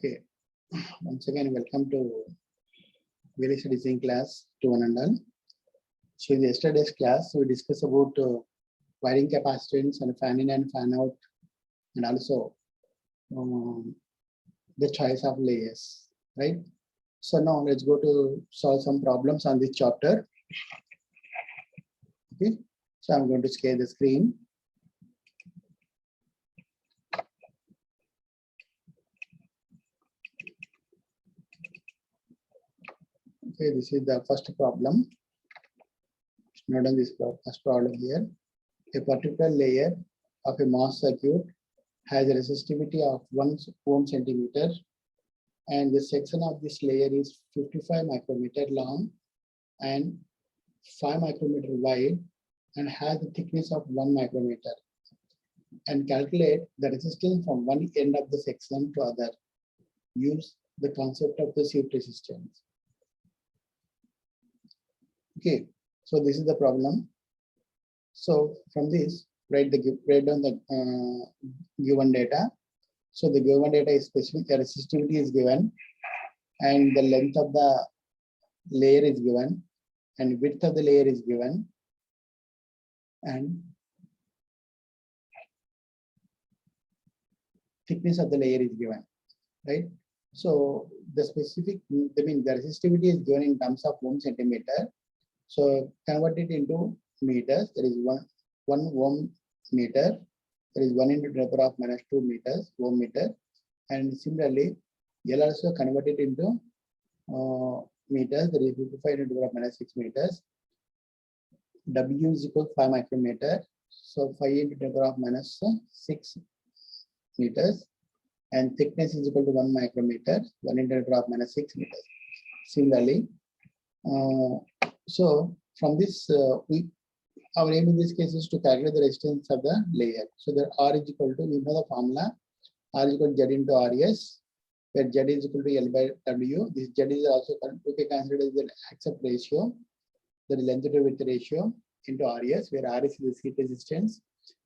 Okay, once again, welcome to various design class to one and all. So in yesterday's class, we discussed about wiring capacitance and fan in and fan out, and also the choice of layers, right? So now let's go to solve some problems on this chapter. Okay, so I'm going to share the screen. Okay, this is the first problem. Note on this first problem here. A particular layer of a MOS circuit has a resistivity of 1 ohm centimeter, and the section of this layer is 55 micrometer long and 5 micrometer wide and has a thickness of 1 micrometer. And calculate the resistance from one end of the section to other. Use the concept of the shift resistance. Okay, so this is the problem. So from this, write down the given data. So the given data is specific, the resistivity is given, and the length of the layer is given, and width of the layer is given, and thickness of the layer is given, right? So the specific, I mean, the resistivity is given in terms of ohm centimeter. So convert it into meters. There is one ohm meter. There is 1 into 10 to the power minus 2 meters, ohm meter. And similarly, you'll also convert it into meters. There is 55 into 10 to the power minus 6 meters. W is equal to 5 micrometer. So 5 into 10 to the power minus 6 meters. And thickness is equal to 1 micrometer, 1 into 10 to the power minus 6 meters. Similarly, so from this, our aim in this case is to calculate the resistance of the layer. So the R is equal to, we know the formula, R is equal to Z into RS, where Z is equal to L by W. This Z is also considered as the accept ratio, the length to width ratio into RS, where RS is the heat resistance.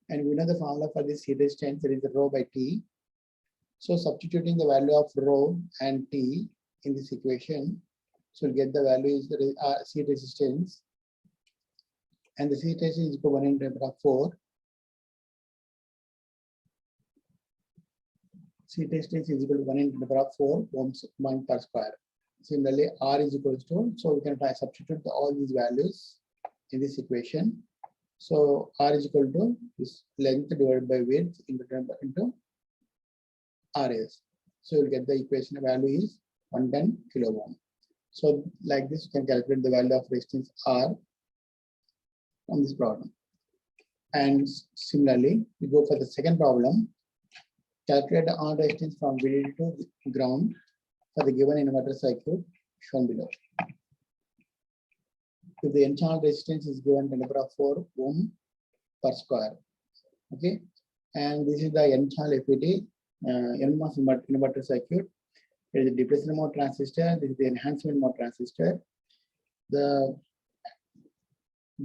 And we know the formula for this heat resistance, there is the rho by T. So substituting the value of rho and T in this equation, so we'll get the value is the heat resistance, and the heat resistance is equal to 1 into 10 to the power 4. Heat resistance is equal to 1 into 10 to the power 4 ohms per square. Similarly, R is equal to, so we can try substitute all these values in this equation. So R is equal to this length divided by width into RS. So you'll get the equation value is 110 kilo ohm. So like this, you can calculate the value of resistance R on this problem. And similarly, we go for the second problem. Calculate the on resistance from VDD to ground for the given inverter circuit shown below. If the N channel resistance is given 10 to the power 4 ohm per square. Okay, and this is the N channel FET, NMOS inverter circuit. There is a depletion mode transistor. This is the enhancement mode transistor. The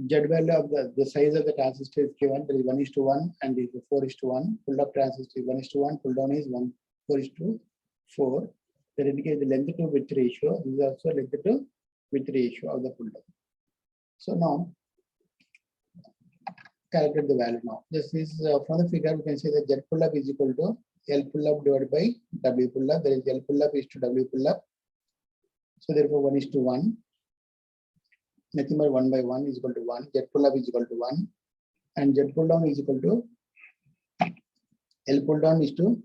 Z value of the size of the transistor is given. There is 1:1 and this is 4:1. Pull up transistor is 1:1. Pull down is 4:4. That indicates the length to width ratio. This is also length to width ratio of the pull down. So now calculate the value now. This is from the figure we can say that Z pull up is equal to L pull up divided by W pull up. There is L pull up is to W pull up. So therefore 1:1. Nothing but 1 by 1 is equal to 1. Z pull up is equal to 1. And Z pull down is equal to L pull down is to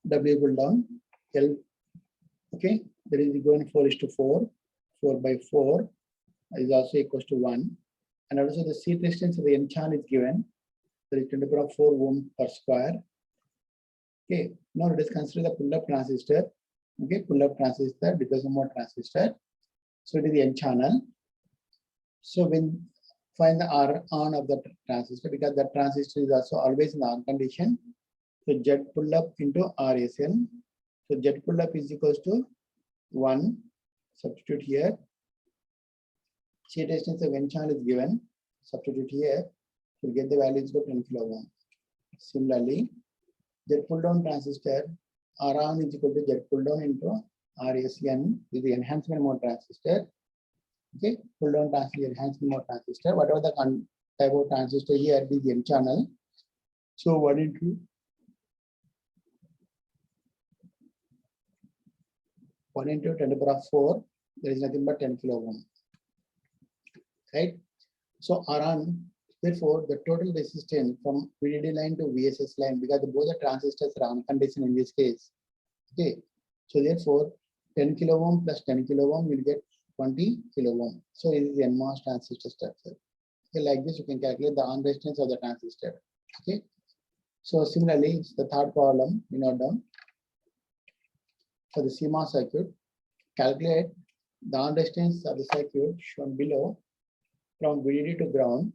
W pull down. L. Okay. There is going 4:4. 4 by 4 is also equals to 1. And also the heat resistance of the N channel is given. There is 10 to the power 4 ohm per square. Okay, now let us consider the pull-up transistor. Okay, pull-up transistor, depletion mode transistor. So it is the N channel. So when find the R on of the transistor, because the transistor is also always in the on condition. So Z pull-up into RSN. So Z pull-up is equals to 1. Substitute here. Heat resistance of N channel is given. Substitute here. We'll get the value is equal to 10 kilo ohm. Similarly, Z pull down transistor R1 is equal to Z pull down into RSN is the enhancement mode transistor. Okay, pull down transistor, enhancement mode transistor. Whatever the type of transistor here is N channel. So 1 into 10 to the power 4, there is nothing but 10 kilo ohm. Right? So Rn, therefore, the total resistance from VDD line to VSS line, because both the transistors are unconditioned in this case. Okay, so therefore 10 kilo ohm plus 10 kilo ohm will get 20 kilo ohm. So it is the NMOS transistor structure. Okay, like this, you can calculate the on resistance of the transistor. Okay, so similarly, the third problem, we note down for the CMOS circuit, calculate the on resistance of the circuit shown below from VDD to ground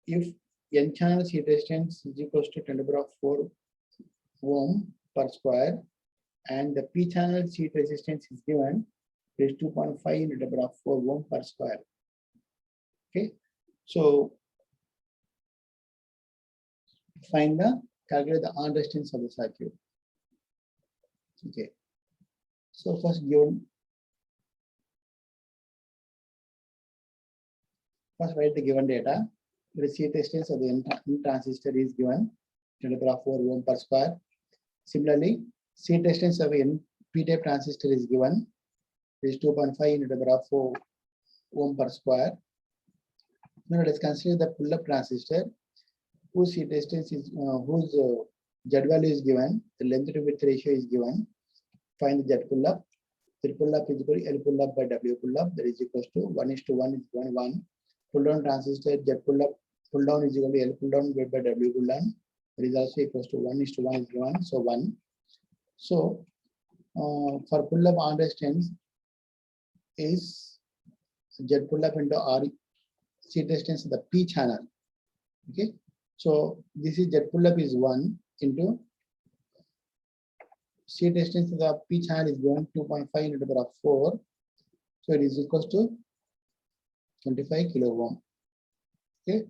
if N channel seed resistance is equals to 10 to the power 4 ohm per square and the P channel seed resistance is given is 2.5 into the power 4 ohm per square. Okay, so find the calculate the on resistance of the circuit. Okay, so first write the given data. The seed resistance of the N transistor is given 10 to the power 4 ohm per square. Similarly, seed resistance of N P-type transistor is given is 2.5 into the power 4 ohm per square. Now let us consider the pull-up transistor whose seed resistance is whose Z value is given, the length to width ratio is given. Find the Z pull-up. Z pull-up is equal to L pull-up by W pull-up. That is equals to 1:1 is 1. Pull-down transistor Z pull-up pull-down is equal to L pull-down divided by W pull-down. That is also equals to 1:1 is 1. So 1. So for pull-up on resistance is Z pull-up into R seed resistance of the P channel. Okay, so this is Z pull-up is 1 into seed resistance of the P channel is given 2.5 into the power 4. So it is equals to 25 kilo ohm. Okay.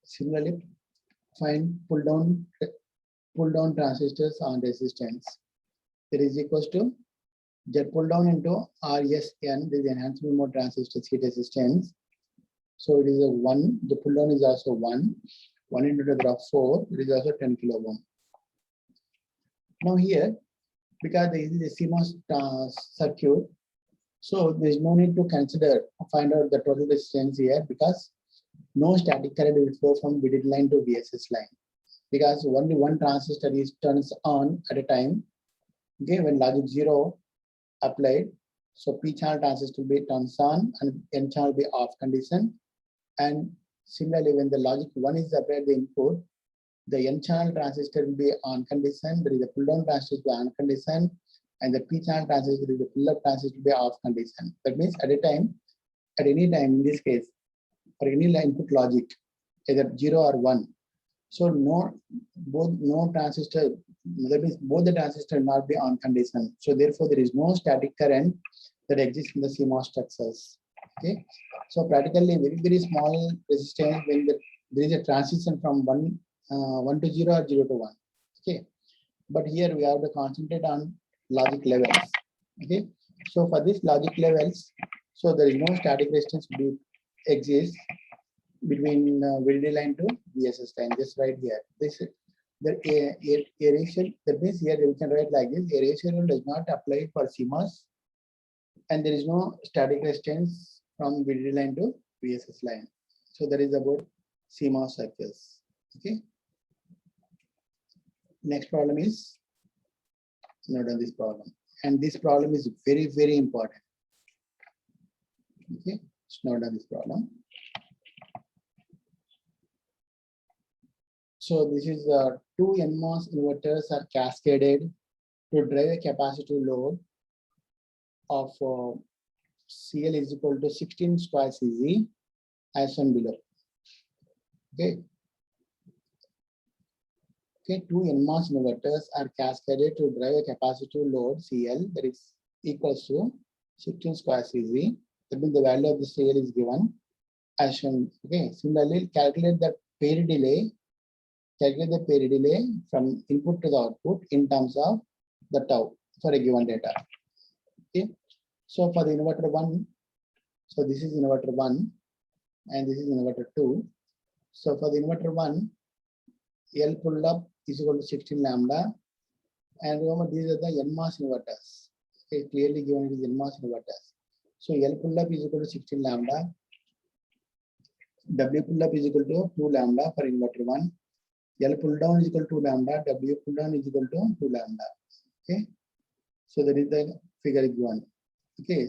Similarly, find pull down transistors on resistance. It is equals to Z pull down into RSN, this is enhancement mode transistor seed resistance. So it is a 1. The pull down is also 1. 1 into the power 4. It is also 10 kilo ohm. Now here, because this is a CMOS circuit, so there is no need to find out the total resistance here because no static current will flow from VDD line to VSS line because only one transistor turns on at a time. Okay, when logic 0 applied, so P channel transistor will be turns on and N channel will be off condition. And similarly, when the logic 1 is applied the input, the N channel transistor will be on condition, there is a pull down transistor will be on condition, and the P channel transistor is the pull up transistor will be off condition. That means at any time, in this case, for any input logic, either 0 or 1. So no transistor, that means both the transistors will not be on condition. So therefore, there is no static current that exists in the CMOS structures. Okay, so practically very small resistance when there is a transition from 1 to 0 or 0 to 1. Okay, but here we have to concentrate on logic levels. Okay, so for this logic levels, so there is no static resistance exists between VDD line to VSS line. Just right here. This the ratio. That means here we can write like this: a ratio rule does not apply for CMOS, and there is no static resistance from VDD line to VSS line. So that is about CMOS circuits. Okay. Next problem is note on this problem, and this problem is very important. Okay, let's note on this problem. So this is two NMOS inverters are cascaded to drive a capacitive load of CL is equal to 16 square CZ as shown below. Okay. Okay, two NMOS inverters are cascaded to drive a capacitive load CL that is equals to 16 square CZ. That means the value of the CL is given as shown. Okay, similarly, calculate the period delay. Calculate the period delay from input to the output in terms of the tau for a given data. Okay, so for the inverter 1, so this is inverter 1 and this is inverter 2. So for the inverter 1, L pulled up is equal to 16 lambda. And remember, these are the NMOS inverters. Okay, clearly given it is NMOS inverters. So L pull up is equal to 16 lambda. W pull up is equal to 2 lambda for inverter 1. L pull down is equal to 2 lambda. W pull down is equal to 2 lambda. Okay. So that is the figure given. Okay.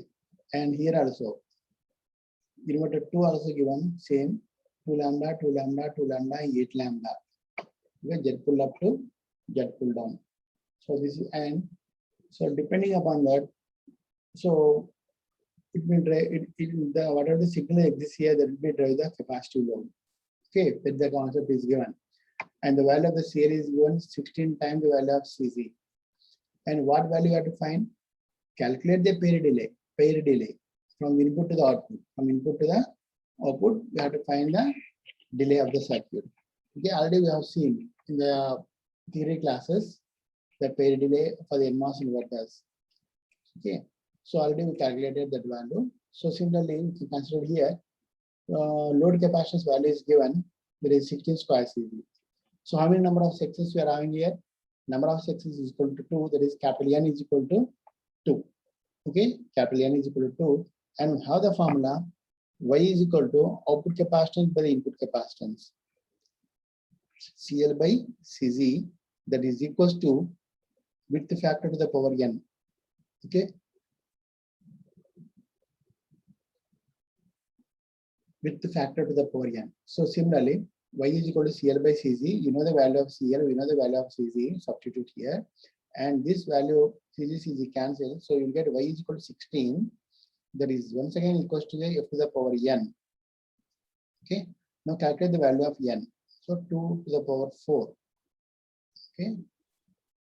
And here also, inverter 2 also given same 2 lambda, 2 lambda, 2 lambda, 8 lambda. Okay. Z pull up to Z pull down. So this is, and so depending upon that, so it will drive the whatever the signal exists here, that will be drive the capacitive load. Okay, that the concept is given. And the value of the CL is given 16 times the value of CZ. And what value you have to find? Calculate the period delay from input to the output. From input to the output, we have to find the delay of the circuit. Okay, already we have seen in the theory classes the period delay for the NMOS inverters. Okay, so already we calculated that value. So similarly, we can consider here load capacitance value is given. There is 16 square CV. So how many number of sections we are having here? Number of sections is equal to 2. That is capital N is equal to 2. Okay, capital N is equal to 2. And we have the formula Y is equal to output capacitance by the input capacitance. CL by CZ, that is equals to width factor to the power N. Okay. Width factor to the power N. So similarly, Y is equal to CL by CZ. You know the value of CL, we know the value of CZ, substitute here. And this value CZ cancel. So you'll get Y is equal to 16. That is once again equals to the F to the power N. Okay. Now calculate the value of N. So 2 to the power 4. Okay.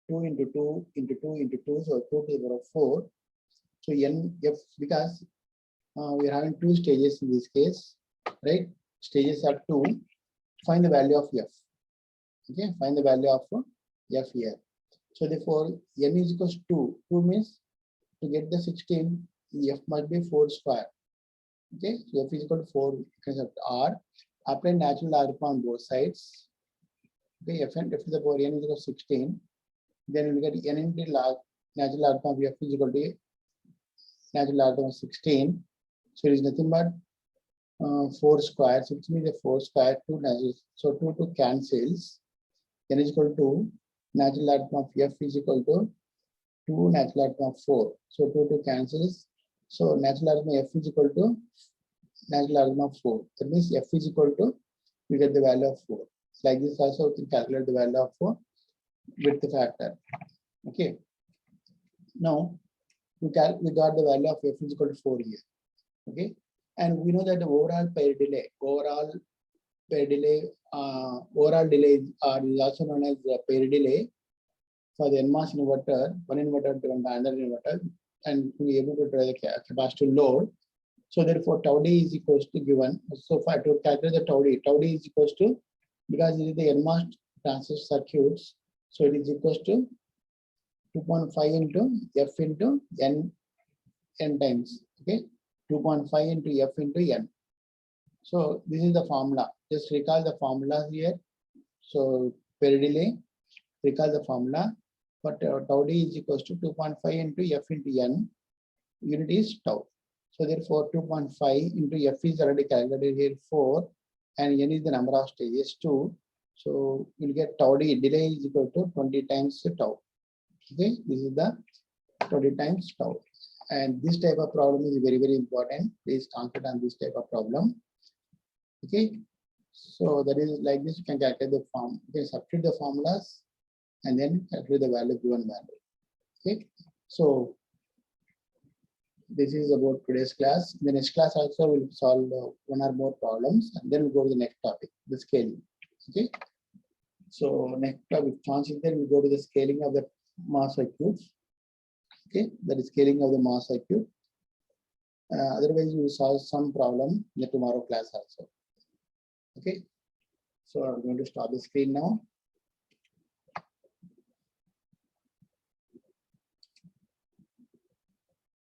2 into 2 into 2 into 2. So 2 to the power 4. So N F, because we are having 2 stages in this case, right? Stages are 2. Find the value of F. Okay, find the value of F here. So therefore, N is equals to 2. 2 means to get the 16, F must be 4 square. Okay, so F is equal to 4 concept R. Apply natural logarithm on both sides. Okay, F and F to the power N is equal to 16. Then we get N into log natural logarithm of F is equal to natural logarithm of 16. So it is nothing but 4 square. 6 means the 4 square, 2 natural. So 2 cancels. N is equal to natural logarithm of F is equal to 2 natural logarithm of 4. So 2 cancels. So natural logarithm of F is equal to natural logarithm of 4. That means F is equal to, we get the value of 4. Like this also we can calculate the value of 4 width factor. Okay. Now we got the value of F is equal to 4 here. Okay. And we know that the overall delay is also known as the period delay for the NMOS inverter, one inverter to another inverter, and to be able to drive the capacitive load. So therefore, tau D is equals to given. So for to calculate the tau D is equals to, because it is the NMOS transistor circuits, so it is equals to 2.5 into F into N times. Okay. 2.5 into F into N. So this is the formula. Just recall the formula here. So period delay, recall the formula. But tau D is equals to 2.5 into F into N. Unit is tau. So therefore 2.5 into F is already calculated here 4, and N is the number of stages 2. So you'll get tau D delay is equal to 20 times tau. Okay, this is the 20 times tau. And this type of problem is very, very important. Please concentrate on this type of problem. Okay, so that is like this. You can calculate the form. You can substitute the formulas and then calculate the value given value. Okay, so this is about today's class. In the next class also we'll solve one or more problems, and then we'll go to the next topic, the scaling. Okay, so next topic, then we go to the scaling of the MOS circuits. Okay, that is scaling of the MOS circuit. Otherwise, you will solve some problem in the tomorrow class also. Okay. So I'm going to stop the screen now.